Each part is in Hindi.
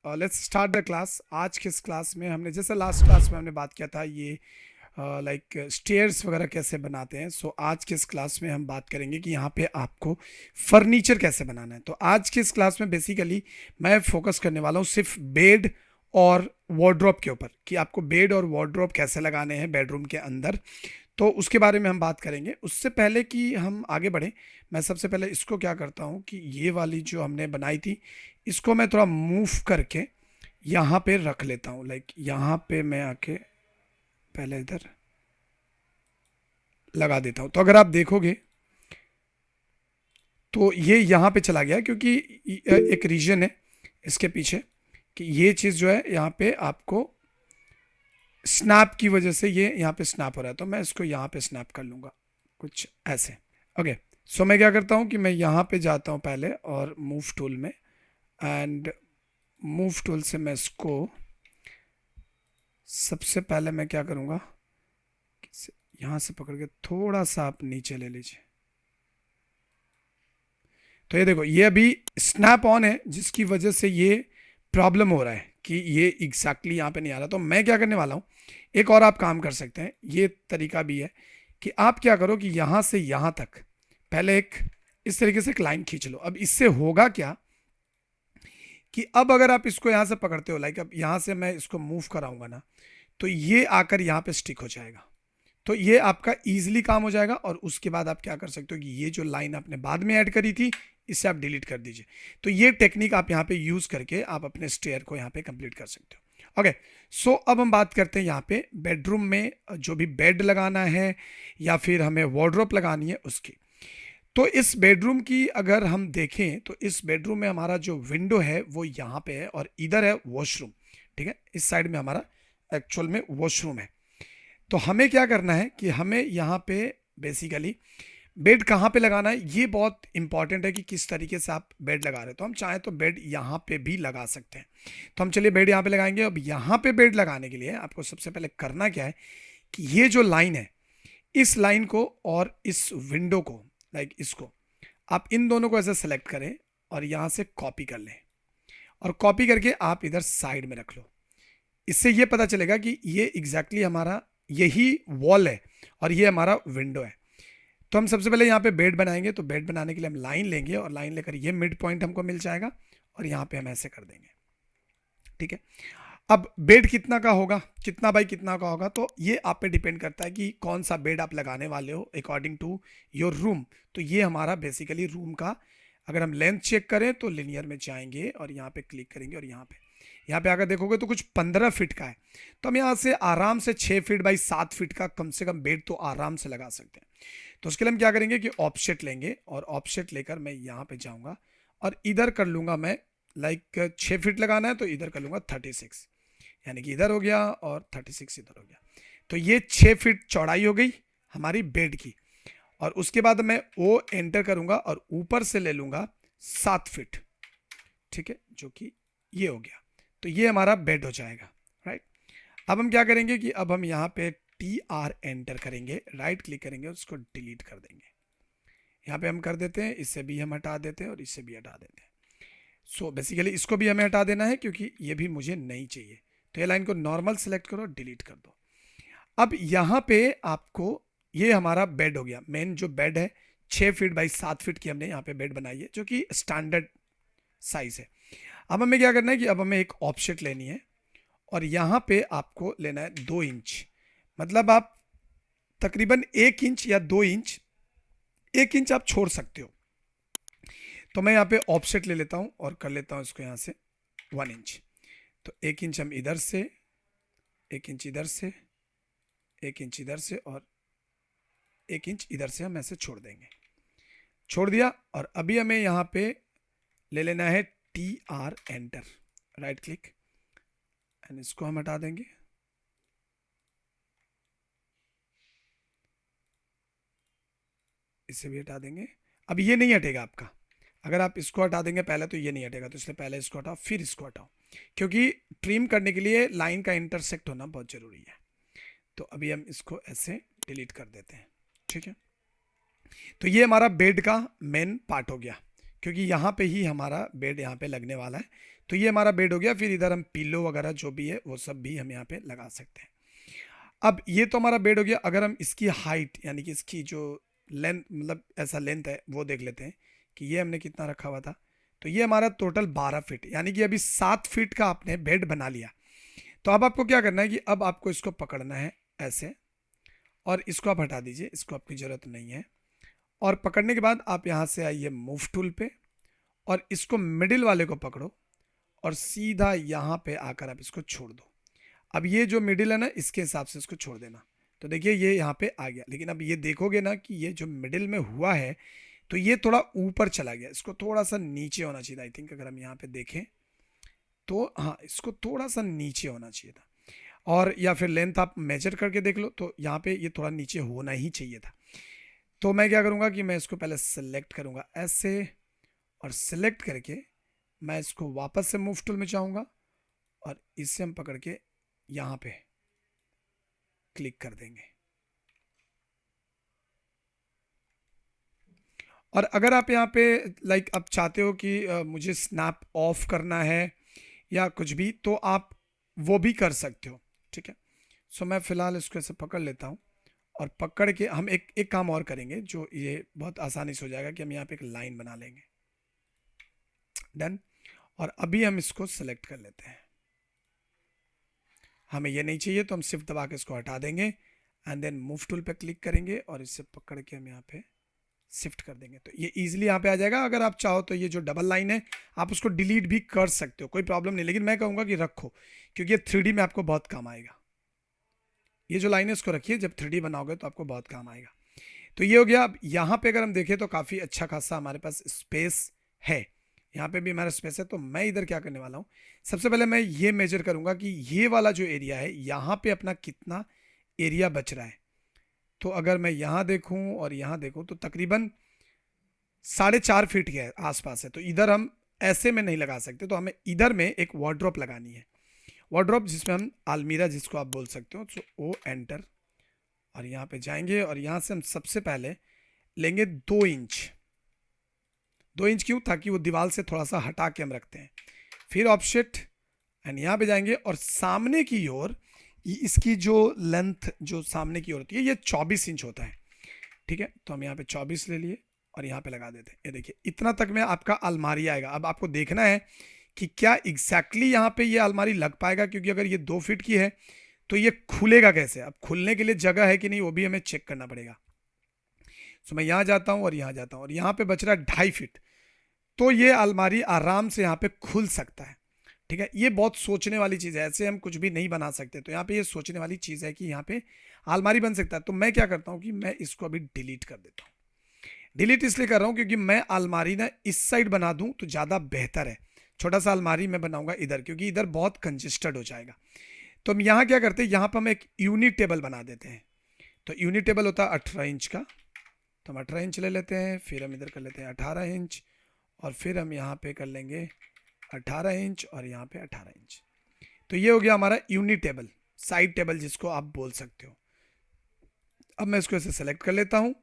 Let's start the class. आज के इस क्लास में हमने जैसे लास्ट क्लास में हमने बात किया था ये लाइक स्टेयर्स वगैरह कैसे बनाते हैं। सो आज के इस क्लास में हम बात करेंगे कि यहाँ पे आपको फर्नीचर कैसे बनाना है। तो आज के इस क्लास में बेसिकली मैं फोकस करने वाला हूँ सिर्फ बेड और वार्डरोब के ऊपर, कि आपको बेड और वार्डरोब कैसे लगाने हैं बेडरूम के अंदर। तो उसके बारे में हम बात करेंगे। उससे पहले कि हम आगे बढ़ें, मैं सबसे पहले इसको क्या करता हूँ कि ये वाली जो हमने बनाई थी इसको मैं थोड़ा मूव करके यहाँ पे रख लेता हूँ। लाइक यहाँ पे मैं आके पहले इधर लगा देता हूँ। तो अगर आप देखोगे तो ये यहाँ पे चला गया, क्योंकि एक रीजन है इसके पीछे कि ये चीज़ जो है यहाँ पे आपको स्नैप की वजह से ये यहाँ पे स्नैप हो रहा है। तो मैं इसको यहाँ पे स्नैप कर लूँगा कुछ ऐसे। ओके, सो मैं क्या करता हूँ कि मैं यहाँ पे जाता हूँ पहले और मूव टूल में, एंड मूव टूल से मैं इसको सबसे पहले मैं क्या करूँगा, यहाँ से पकड़ के थोड़ा सा आप नीचे ले लीजिए। तो ये देखो ये अभी स्नैप ऑन है, जिसकी वजह से ये प्रॉब्लम हो रहा है कि ये एग्जैक्टली यहाँ पे नहीं आ रहा। तो मैं क्या करने वाला हूँ, एक और आप काम कर सकते हैं, ये तरीका भी है कि आप क्या करो कि यहाँ से यहाँ तक पहले एक इस तरीके से एक लाइन खींच लो। अब इससे होगा क्या कि अब अगर आप इसको यहाँ से पकड़ते हो, लाइक अब यहाँ से मैं इसको मूव कराऊंगा ना, तो ये आकर यहाँ पे स्टिक हो जाएगा। तो ये आपका इजीली काम हो जाएगा। और उसके बाद आप क्या कर सकते हो कि ये जो लाइन आपने बाद में ऐड करी थी इसे आप डिलीट कर दीजिए। तो ये टेक्निक आप यहाँ पे यूज करके आप अपने स्टेयर को यहाँ पे कंप्लीट कर सकते हो। ओके, सो अब हम बात करते हैं यहाँ पे बेडरूम में जो भी बेड लगाना है या फिर हमें वार्डरोब लगानी है उसकी। तो इस बेडरूम की अगर हम देखें तो इस बेडरूम में हमारा जो विंडो है वो यहाँ पे है और इधर है वॉशरूम। ठीक है, इस साइड में हमारा एक्चुअल में वॉशरूम है। तो हमें क्या करना है कि हमें यहाँ पे बेसिकली बेड कहाँ पे लगाना है, ये बहुत इंपॉर्टेंट है कि किस तरीके से आप बेड लगा रहे हो। तो हम चाहें तो बेड यहाँ पे भी लगा सकते हैं। तो हम चलिए बेड यहाँ पे लगाएंगे। अब यहाँ पे बेड लगाने के लिए आपको सबसे पहले करना क्या है कि ये जो लाइन है इस लाइन को और इस विंडो को, लाइक इसको आप इन दोनों को ऐसे सेलेक्ट करें और यहाँ से कॉपी कर लें और कॉपी करके आप इधर साइड में रख लो। इससे ये पता चलेगा कि ये एग्जैक्टली हमारा यही वॉल है और ये हमारा विंडो है। तो हम सबसे पहले यहाँ पे बेड बनाएंगे। तो बेड बनाने के लिए हम लाइन लेंगे और लाइन लेकर ये मिड पॉइंट हमको मिल जाएगा और यहाँ पे हम ऐसे कर देंगे। ठीक है, अब बेड कितना का होगा, कितना बाई कितना का होगा, तो ये आप पे डिपेंड करता है कि कौन सा बेड आप लगाने वाले हो अकॉर्डिंग टू योर रूम। तो ये हमारा बेसिकली रूम का, अगर हम लेंथ चेक करें तो लिनियर में जाएंगे और यहाँ पे क्लिक करेंगे और यहाँ पे अगर देखोगे तो कुछ 15 फीट का है। तो हम यहाँ से आराम से 6 फीट बाई 7 फीट का कम से कम बेड तो आराम से लगा सकते हैं। तो उसके लिए हम क्या करेंगे कि ऑफसेट लेंगे और ऑफसेट लेकर मैं यहाँ पे जाऊँगा और इधर कर लूँगा मैं, लाइक 6 फीट लगाना है तो इधर कर लूँगा 36, यानी कि इधर हो गया और 36 इधर हो गया। तो ये 6 फीट चौड़ाई हो गई हमारी बेड की। और उसके बाद मैं ओ एंटर करूँगा और ऊपर से ले लूँगा 7 फीट। ठीक है, जो कि ये हो गया। तो ये हमारा बेड हो जाएगा। राइट, अब हम क्या करेंगे कि अब हम यहाँ पे TR एंटर करेंगे, राइट क्लिक करेंगे और उसको डिलीट कर देंगे। यहाँ पे हम कर देते हैं, इससे भी हम हटा देते हैं और इससे भी हटा देते हैं। सो बेसिकली इसको भी हमें हटा देना है क्योंकि ये भी मुझे नहीं चाहिए। तो ये लाइन को नॉर्मल सेलेक्ट करो, डिलीट कर दो। अब यहाँ पे आपको, ये हमारा बेड हो गया। मेन जो बेड है 6 फीट बाई 7 फीट की हमने यहाँ पे बेड बनाई है, जो कि स्टैंडर्ड साइज है। अब हमें क्या करना है कि अब हमें एक ऑफसेट लेनी है और यहाँ पे आपको लेना है 2 इंच। मतलब आप तकरीबन 1 इंच या 2 इंच, 1 इंच आप छोड़ सकते हो। तो मैं यहाँ पे ऑफसेट ले लेता हूँ और कर लेता हूँ इसको यहाँ से 1 इंच। तो 1 इंच हम इधर से, 1 इंच इधर से, 1 इंच इधर से और 1 इंच इधर से हम ऐसे छोड़ देंगे। छोड़ दिया और अभी हमें यहाँ पे ले लेना है TR enter, right click, and इसको हम हटा देंगे। इसे भी हटा देंगे। अब ये नहीं हटेगा आपका, अगर आप इसको हटा देंगे पहले तो ये नहीं हटेगा। तो इसलिए पहले इसको हटाओ फिर इसको हटाओ, क्योंकि ट्रिम करने के लिए लाइन का इंटरसेक्ट होना बहुत ज़रूरी है। तो अभी हम इसको ऐसे डिलीट कर देते हैं। ठीक है, तो ये हमारा बेड का मेन पार्ट हो गया, क्योंकि यहाँ पे ही हमारा बेड यहाँ पे लगने वाला है। तो ये हमारा बेड हो गया। फिर इधर हम पिलो वगैरह जो भी है वो सब भी हम यहाँ पे लगा सकते हैं। अब ये तो हमारा बेड हो गया। अगर हम इसकी हाइट यानी कि इसकी जो लेंथ, मतलब ऐसा लेंथ है वो देख लेते हैं कि ये हमने कितना रखा हुआ था। तो ये हमारा टोटल 12 फीट, यानी कि अभी 7 फीट का आपने बेड बना लिया। तो अब आपको क्या करना है कि अब आपको इसको पकड़ना है ऐसे, और इसको आप हटा दीजिए, इसको आपकी ज़रूरत नहीं है। और पकड़ने के बाद आप यहाँ से आइए मूव टूल पे, और इसको मिडिल वाले को पकड़ो और सीधा यहाँ पे आकर आप इसको छोड़ दो। अब ये जो मिडिल है ना, इसके हिसाब से इसको छोड़ देना। तो देखिए ये यहाँ पे आ गया। लेकिन अब ये देखोगे ना कि ये जो मिडिल में हुआ है तो ये थोड़ा ऊपर चला गया, इसको थोड़ा सा नीचे होना चाहिए। आई थिंक अगर हम यहाँ पे देखें तो हाँ, इसको थोड़ा सा नीचे होना चाहिए था। और या फिर लेंथ आप मेजर करके देख लो, तो यहाँ पे ये थोड़ा नीचे होना ही चाहिए था। तो मैं क्या करूँगा कि मैं इसको पहले सेलेक्ट करूँगा ऐसे, और सेलेक्ट करके मैं इसको वापस से मूव टूल में जाऊँगा और इससे हम पकड़ के यहाँ पे क्लिक कर देंगे। और अगर आप यहाँ पे लाइक आप चाहते हो कि मुझे स्नैप ऑफ करना है या कुछ भी, तो आप वो भी कर सकते हो, ठीक है। सो मैं फ़िलहाल इसको ऐसे पकड़ लेता हूँ, और पकड़ के हम एक एक काम और करेंगे जो ये बहुत आसानी से हो जाएगा कि हम यहाँ पे एक लाइन बना लेंगे। डन। और अभी हम इसको सेलेक्ट कर लेते हैं। हमें ये नहीं चाहिए तो हम सिर्फ दबा के इसको हटा देंगे, एंड देन मूव टूल पे क्लिक करेंगे और इससे पकड़ के हम यहाँ पे शिफ्ट कर देंगे। तो ये इजीली यहाँ पे आ जाएगा। अगर आप चाहो तो ये जो डबल लाइन है आप उसको डिलीट भी कर सकते हो, कोई प्रॉब्लम नहीं। लेकिन मैं कहूँगा कि रखो, क्योंकि ये 3D में आपको बहुत काम आएगा। ये जो लाइन है इसको रखिए, जब 3D बनाओगे तो आपको बहुत काम आएगा। तो ये हो गया। अब यहाँ पे अगर हम देखें तो काफ़ी अच्छा खासा हमारे पास स्पेस है। यहाँ पे भी हमारा स्पेस है। तो मैं इधर क्या करने वाला हूँ, सबसे पहले मैं ये मेजर करूँगा कि ये वाला जो एरिया है यहाँ पे अपना कितना एरिया बच रहा है। तो अगर मैं यहाँ देखूँ और यहाँ देखूँ तो तकरीबन 4.5 फीट के आसपास है। तो इधर हम ऐसे में नहीं लगा सकते, तो हमें इधर में एक वार्डरोब लगानी है। वार्डरोब जिसमें हम अलमीरा जिसको आप बोल सकते हो। तो ओ एंटर, और यहाँ पे जाएंगे और यहाँ से हम सबसे पहले लेंगे 2 इंच। 2 इंच क्यों? ताकि वो दीवार से थोड़ा सा हटा के हम रखते हैं। फिर ऑफसेट, एंड यहाँ पे जाएंगे और सामने की ओर इसकी जो लेंथ जो सामने की ओर होती है ये 24 इंच होता है, ठीक है। तो हम यहाँ पे 24 ले लिए और यहाँ पे लगा देते हैं। ये देखिए इतना तक में आपका अलमारी आएगा। अब आपको देखना है कि क्या एग्जैक्टली यहाँ पे ये अलमारी लग पाएगा, क्योंकि अगर ये 2 फीट की है तो ये खुलेगा कैसे। अब खुलने के लिए जगह है कि नहीं वो भी हमें चेक करना पड़ेगा। तो मैं यहाँ जाता हूँ और यहाँ जाता हूँ और यहाँ पे बच रहा है 2.5 फीट। तो ये अलमारी आराम से यहाँ पे खुल सकता है, ठीक है। ये बहुत सोचने वाली चीज़ है, ऐसे हम कुछ भी नहीं बना सकते। तो यहाँ पे ये सोचने वाली चीज़ है कि यहाँ पे अलमारी बन सकता है। तो मैं क्या करता हूँ कि मैं इसको अभी डिलीट कर देता हूँ। डिलीट इसलिए कर रहा हूँ क्योंकि मैं अलमारी ना इस साइड बना दूँ तो ज़्यादा बेहतर है। छोटा सा अलमारी मैं बनाऊंगा इधर, क्योंकि इधर बहुत कंजेस्टेड हो जाएगा। तो हम यहाँ क्या करते हैं, यहाँ पर हम एक यूनिट टेबल बना देते हैं। तो यूनिट टेबल होता है 18 इंच का। तो हम 18 इंच ले लेते हैं, फिर हम इधर कर लेते हैं 18 इंच, और फिर हम यहाँ पे कर लेंगे 18 इंच और यहाँ पे 18 इंच। तो ये हो गया हमारा यूनिट टेबल, साइड टेबल जिसको आप बोल सकते हो। अब मैं इसको ऐसे सेलेक्ट कर लेता हूँ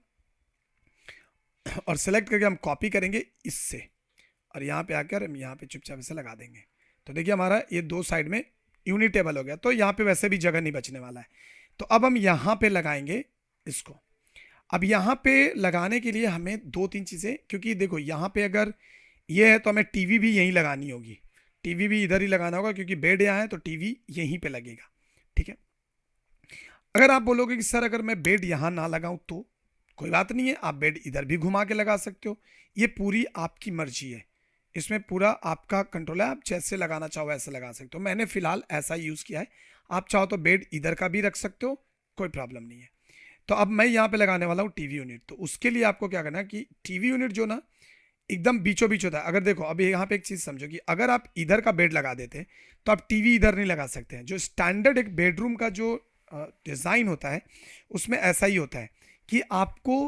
और सेलेक्ट करके हम कॉपी करेंगे इससे, और यहाँ पे आकर हम यहाँ पे चुपचाप से लगा देंगे। तो देखिए हमारा ये 2 साइड में यूनिट टेबल हो गया। तो यहाँ पे वैसे भी जगह नहीं बचने वाला है। तो अब हम यहाँ पे लगाएंगे इसको। अब यहाँ पे लगाने के लिए हमें 2-3 चीज़ें, क्योंकि देखो यहाँ पे अगर ये है तो हमें टीवी भी यहीं लगानी होगी। टीवी भी इधर ही लगाना होगा क्योंकि बेड यहाँ है तो टीवी यहीं पे लगेगा, ठीक है। अगर आप बोलोगे कि सर अगर मैं बेड यहाँ ना लगाऊं तो कोई बात नहीं है, आप बेड इधर भी घुमा के लगा सकते हो। ये पूरी आपकी मर्जी है, इसमें पूरा आपका कंट्रोल है। आप जैसे लगाना चाहो वैसे लगा सकते हो। मैंने फिलहाल ऐसा यूज़ किया है। आप चाहो तो बेड इधर का भी रख सकते हो, कोई प्रॉब्लम नहीं है। तो अब मैं यहाँ पे लगाने वाला हूँ टीवी यूनिट। तो उसके लिए आपको क्या करना है कि टीवी यूनिट जो ना एकदम बीचों बीच होता है। अगर देखो अभी यहाँ पे एक चीज़ समझो कि अगर आप इधर का बेड लगा देते तो आप टीवी इधर नहीं लगा सकते हैं। जो स्टैंडर्ड एक बेडरूम का जो डिज़ाइन होता है उसमें ऐसा ही होता है कि आपको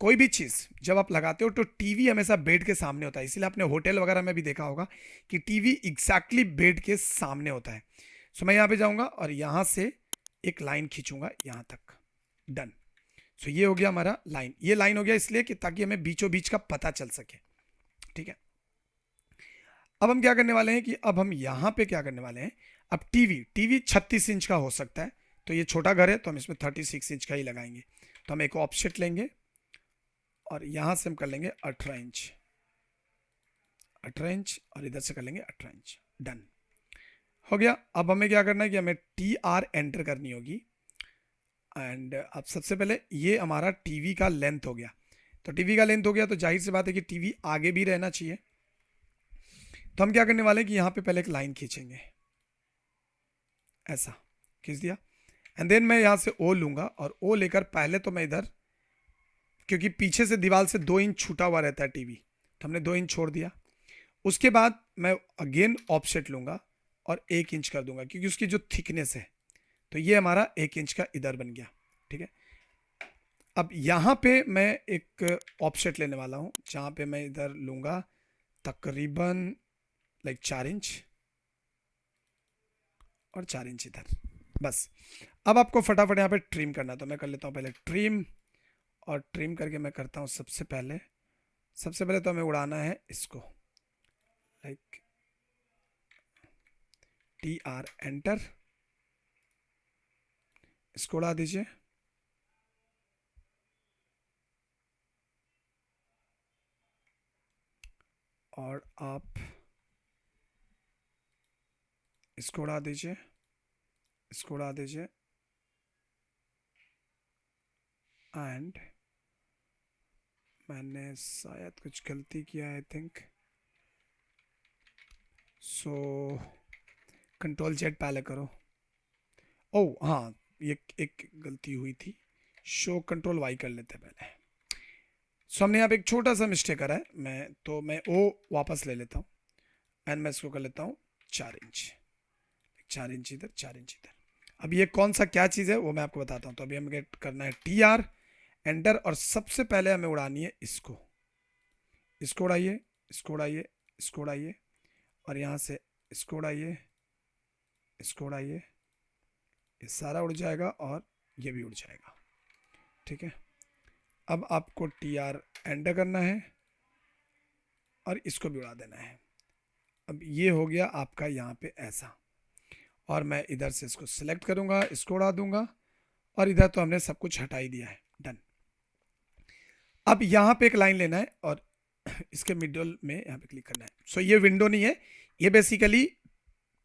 कोई भी चीज़ जब आप लगाते हो तो टीवी हमेशा बेड के सामने होता है। इसीलिए आपने होटल वगैरह में भी देखा होगा कि टीवी एग्जैक्टली बेड के सामने होता है। सो मैं यहाँ पे जाऊँगा और यहाँ से एक लाइन खींचूंगा यहाँ तक। डन। सो ये हो गया हमारा लाइन। ये लाइन हो गया इसलिए कि ताकि हमें बीचों बीच का पता चल सके, ठीक है। अब हम क्या करने वाले हैं कि अब हम यहाँ पे क्या करने वाले हैं, अब टीवी 36 इंच का हो सकता है, तो ये छोटा घर है तो हम इसमें 36 इंच का ही लगाएंगे। तो हम एक ऑफसेट लेंगे और यहाँ से हम कर लेंगे 18 इंच और इधर से कर लेंगे 18 इंच। डन हो गया। अब हमें क्या करना है कि हमें TR एंटर करनी होगी। एंड अब सबसे पहले ये हमारा टीवी का लेंथ हो गया, तो टीवी का लेंथ हो गया तो जाहिर सी बात है कि टीवी आगे भी रहना चाहिए। तो हम क्या करने वाले हैं कि यहाँ पे पहले एक लाइन खींचेंगे, ऐसा खींच दिया। एंड देन मैं यहाँ से O लूँगा और O लेकर पहले तो मैं इधर, क्योंकि पीछे से दीवार से 2 इंच छूटा हुआ रहता है टीवी, तो हमने 2 इंच छोड़ दिया। उसके बाद मैं अगेन ऑफसेट लूँगा और 1 इंच कर दूंगा, क्योंकि उसकी जो थिकनेस है, तो ये हमारा 1 इंच का इधर बन गया। ठीक है, अब यहाँ पे मैं एक ऑफसेट लेने वाला हूँ, जहाँ पे मैं इधर लूँगा तकरीबन लाइक 4 इंच और 4 इंच इधर, बस। अब आपको फटाफट यहाँ पे ट्रिम करना है, तो मैं कर लेता हूँ पहले ट्रिम, और ट्रिम करके मैं करता हूँ सबसे पहले तो हमें उड़ाना है इसको, लाइक TR एंटर, इसको उड़ा दीजिए। और आप इसको उड़ा दीजिए, इसको उड़ा दीजिए। एंड मैंने शायद कुछ गलती किया है, I think so control Z पहले करो। ओह हाँ, ये एक गलती हुई थी, शो कंट्रोल Y कर लेते हैं पहले। सो हमने यहाँ पे एक छोटा सा मिस्टेक करा है, मैं O वापस ले लेता हूँ एंड मैं इसको कर लेता हूँ 4 इंच, 4 इंच इधर, 4 इंच इधर। अब ये कौन सा क्या चीज़ है वो मैं आपको बताता हूँ। तो अभी हमें करना है TR एंटर, और सबसे पहले हमें उड़ानी है इसको उड़ाइए, इसको उड़ाइए, इसको उड़ाइए, और यहाँ से इसको उड़ाइए, इसको उड़ाइए, ये सारा उड़ जाएगा और ये भी उड़ जाएगा। ठीक है, अब आपको TR एंटर करना है और इसको भी उड़ा देना है। अब ये हो गया आपका यहाँ पे ऐसा, और मैं इधर से इसको सिलेक्ट करूँगा, इसको उड़ा दूंगा, और इधर तो हमने सब कुछ हटा ही दिया है। डन। अब यहाँ पे एक लाइन लेना है और इसके मिडल में यहाँ पे क्लिक करना है। सो ये विंडो नहीं है, ये बेसिकली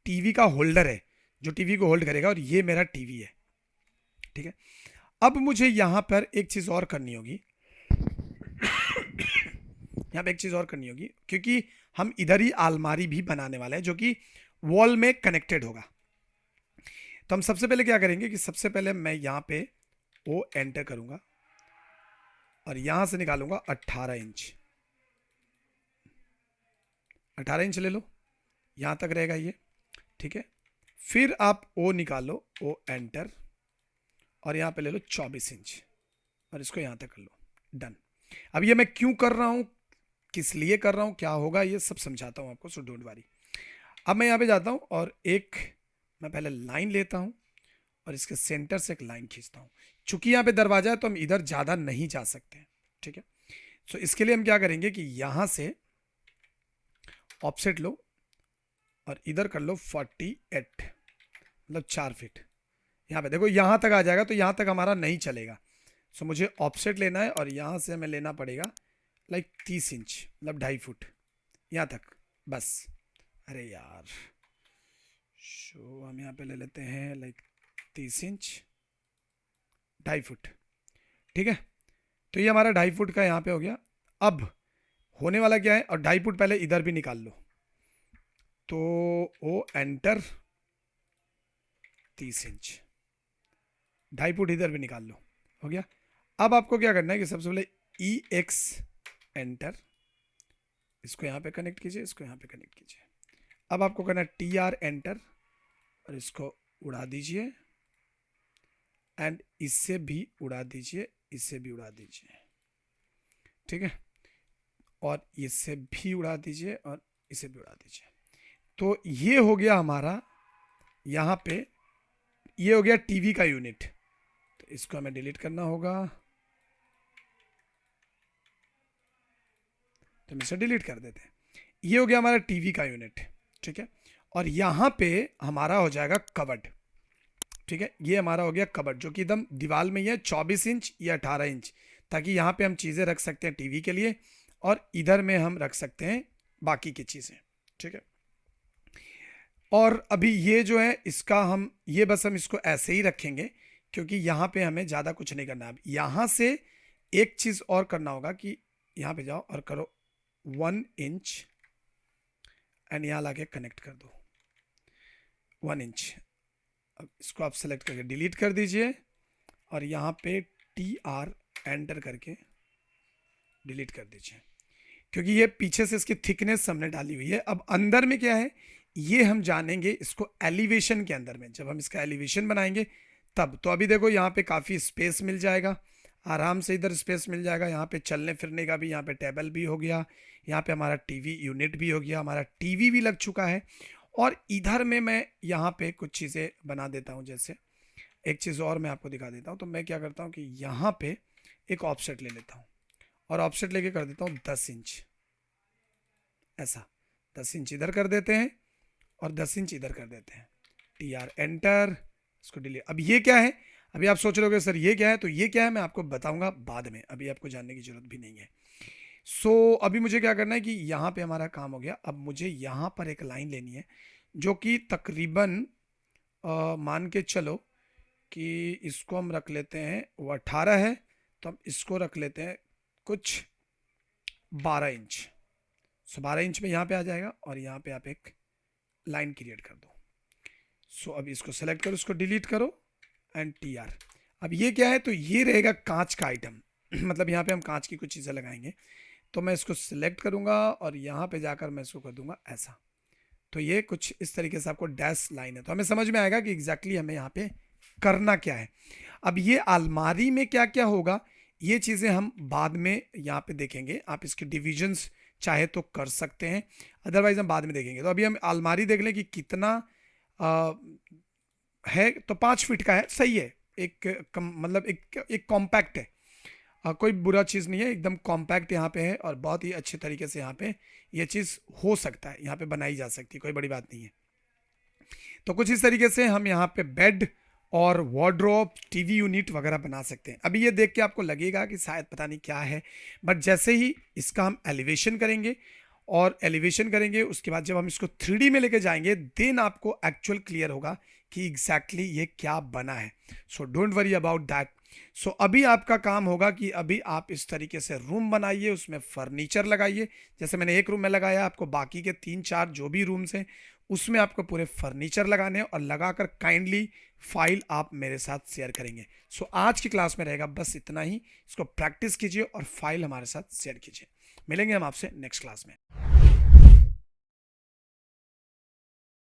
टीवी का होल्डर है जो टीवी को होल्ड करेगा, और ये मेरा टीवी है। ठीक है, अब मुझे यहाँ पर एक चीज़ और करनी होगी, यहाँ पे एक चीज़ और करनी होगी, क्योंकि हम इधर ही अलमारी भी बनाने वाले हैं जो कि वॉल में कनेक्टेड होगा। तो हम सबसे पहले क्या करेंगे कि सबसे पहले मैं यहाँ पे O एंटर करूँगा और यहाँ से निकालूंगा 18 इंच, 18 इंच ले लो, यहाँ तक रहेगा ये। ठीक है, फिर आप O निकालो, O एंटर, और यहाँ पे ले लो 24 इंच और इसको यहाँ तक कर लो। डन। अब ये मैं क्यों कर रहा हूँ, किस लिए कर रहा हूँ, क्या होगा, ये सब समझाता हूँ आपको, सो डोंट वरी। अब मैं यहाँ पे जाता हूँ और एक मैं पहले लाइन लेता हूँ और इसके सेंटर से एक लाइन खींचता हूँ। चूंकि यहाँ पे दरवाजा है तो हम इधर ज़्यादा नहीं जा सकते। ठीक है, सो इसके लिए हम क्या करेंगे कि यहाँ से ऑफसेट लो और इधर कर लो 48, मतलब 4 फीट। यहाँ पे देखो यहाँ तक आ जाएगा, तो यहाँ तक हमारा नहीं चलेगा। सो मुझे ऑफसेट लेना है और यहाँ से हमें लेना पड़ेगा लाइक 30 इंच, मतलब 2.5 फुट यहाँ तक, बस। अरे यार, हम यहाँ पे ले लेते हैं लाइक 30 इंच, 2.5 फुट। ठीक है, तो ये हमारा 2.5 फुट का यहाँ पे हो गया। अब होने वाला क्या है, और 2.5 फुट पहले इधर भी निकाल लो, तो O एंटर 30 इंच, 2.5 फुट इधर भी निकाल लो, हो गया। अब आपको क्या करना है कि सबसे पहले EX एंटर, इसको यहाँ पे कनेक्ट कीजिए, इसको यहाँ पे कनेक्ट कीजिए। अब आपको करना है TR एंटर और इसको उड़ा दीजिए, एंड इससे भी उड़ा दीजिए, इससे भी उड़ा दीजिए। ठीक है, और इससे भी उड़ा दीजिए और इसे भी उड़ा दीजिए। तो ये हो गया हमारा यहाँ पे, ये हो गया टीवी का यूनिट। तो इसको हमें डिलीट करना होगा, तो हम इसे डिलीट कर देते हैं। ये हो गया हमारा टीवी का यूनिट, ठीक है। और यहाँ पे हमारा हो जाएगा कबर्ड, ठीक है। ये हमारा हो गया कबर्ड, जो कि एकदम दीवार में ही है, 24 इंच या 18 इंच, ताकि यहाँ पे हम चीज़ें रख सकते हैं टीवी के लिए, और इधर में हम रख सकते हैं बाकी की चीज़ें, ठीक है। और अभी ये जो है इसका हम ये बस हम इसको ऐसे ही रखेंगे, क्योंकि यहाँ पे हमें ज़्यादा कुछ नहीं करना है। अब यहाँ से एक चीज़ और करना होगा कि यहाँ पे जाओ और करो 1 इंच एंड यहाँ लाके कनेक्ट कर दो 1 इंच। अब इसको आप सेलेक्ट करके डिलीट कर दीजिए और यहाँ पे TR एंटर करके डिलीट कर दीजिए, क्योंकि ये पीछे से इसकी थिकनेस हमने डाली हुई है। अब अंदर में क्या है ये हम जानेंगे इसको एलिवेशन के अंदर में, जब हम इसका एलिवेशन बनाएंगे तब। तो अभी देखो यहाँ पे काफ़ी स्पेस मिल जाएगा, आराम से इधर स्पेस मिल जाएगा। यहाँ पे चलने फिरने का भी, यहाँ पे टेबल भी हो गया, यहाँ पे हमारा टीवी यूनिट भी हो गया, हमारा टीवी भी लग चुका है। और इधर में मैं यहाँ पे कुछ चीज़ें बना देता हूँ, जैसे एक चीज़ और मैं आपको दिखा देता हूँ। तो मैं क्या करता हूँ कि यहाँ पे एक ऑफसेट ले लेता हूँ और ऑफसेट लेके कर देता हूँ 10 इंच, ऐसा 10 इंच इधर कर देते हैं और 10 इंच इधर कर देते हैं। TR एंटर, इसको डिलीट। अब ये क्या है, अभी आप सोच रहे हो सर ये क्या है, तो ये क्या है मैं आपको बताऊंगा बाद में, अभी आपको जानने की जरूरत भी नहीं है। अभी मुझे क्या करना है कि यहाँ पे हमारा काम हो गया। अब मुझे यहाँ पर एक लाइन लेनी है जो कि तकरीबन मान के चलो कि इसको हम रख लेते हैं, वो 18 है, तो हम इसको रख लेते हैं कुछ 12 इंच। 12 इंच में यहाँ पे आ जाएगा और यहाँ पे आप एक लाइन क्रिएट कर दो। अब इसको सेलेक्ट करो, इसको डिलीट करो एंड TR। अब ये क्या है, तो ये रहेगा कांच का आइटम मतलब यहाँ पे हम कांच की कुछ चीज़ें लगाएंगे। तो मैं इसको सिलेक्ट करूँगा और यहाँ पे जाकर मैं इसको कर दूंगा ऐसा। तो ये कुछ इस तरीके से आपको डैश लाइन है, तो हमें समझ में आएगा कि एग्जैक्टली हमें यहाँ पे करना क्या है। अब ये अलमारी में क्या क्या होगा ये चीज़ें हम बाद में यहाँ पे देखेंगे। आप इसके डिविजन्स चाहे तो कर सकते हैं, अदरवाइज हम बाद में देखेंगे। तो अभी हम अलमारी देख लें कि कितना है, तो 5 फीट का है, सही है। मतलब एक कॉम्पैक्ट है, कोई बुरा चीज़ नहीं है, एकदम कॉम्पैक्ट यहाँ पे है और बहुत ही अच्छे तरीके से यहाँ पे ये चीज़ हो सकता है, यहाँ पे बनाई जा सकती है, कोई बड़ी बात नहीं है। तो कुछ इस तरीके से हम यहाँ पे बेड और वार्डरोब, टीवी यूनिट वगैरह बना सकते हैं। अभी ये देख के आपको लगेगा कि शायद पता नहीं क्या है, बट जैसे ही इसका हम एलिवेशन करेंगे और एलिवेशन करेंगे उसके बाद जब हम इसको 3D में लेके जाएंगे, देन आपको एक्चुअल क्लियर होगा कि एग्जैक्टली ये क्या बना है। So don't worry about that. So अभी आपका काम होगा कि अभी आप इस तरीके से रूम बनाइए, उसमें फर्नीचर लगाइए। जैसे मैंने एक रूम में लगाया, आपको बाकी के 3-4 जो भी रूम्स हैं उसमें आपको पूरे फर्नीचर लगाने हैं और लगाकर काइंडली फाइल आप मेरे साथ शेयर करेंगे। सो आज की क्लास में रहेगा बस इतना ही। इसको प्रैक्टिस कीजिए और फाइल हमारे साथ शेयर कीजिए। मिलेंगे हम आपसे नेक्स्ट क्लास में।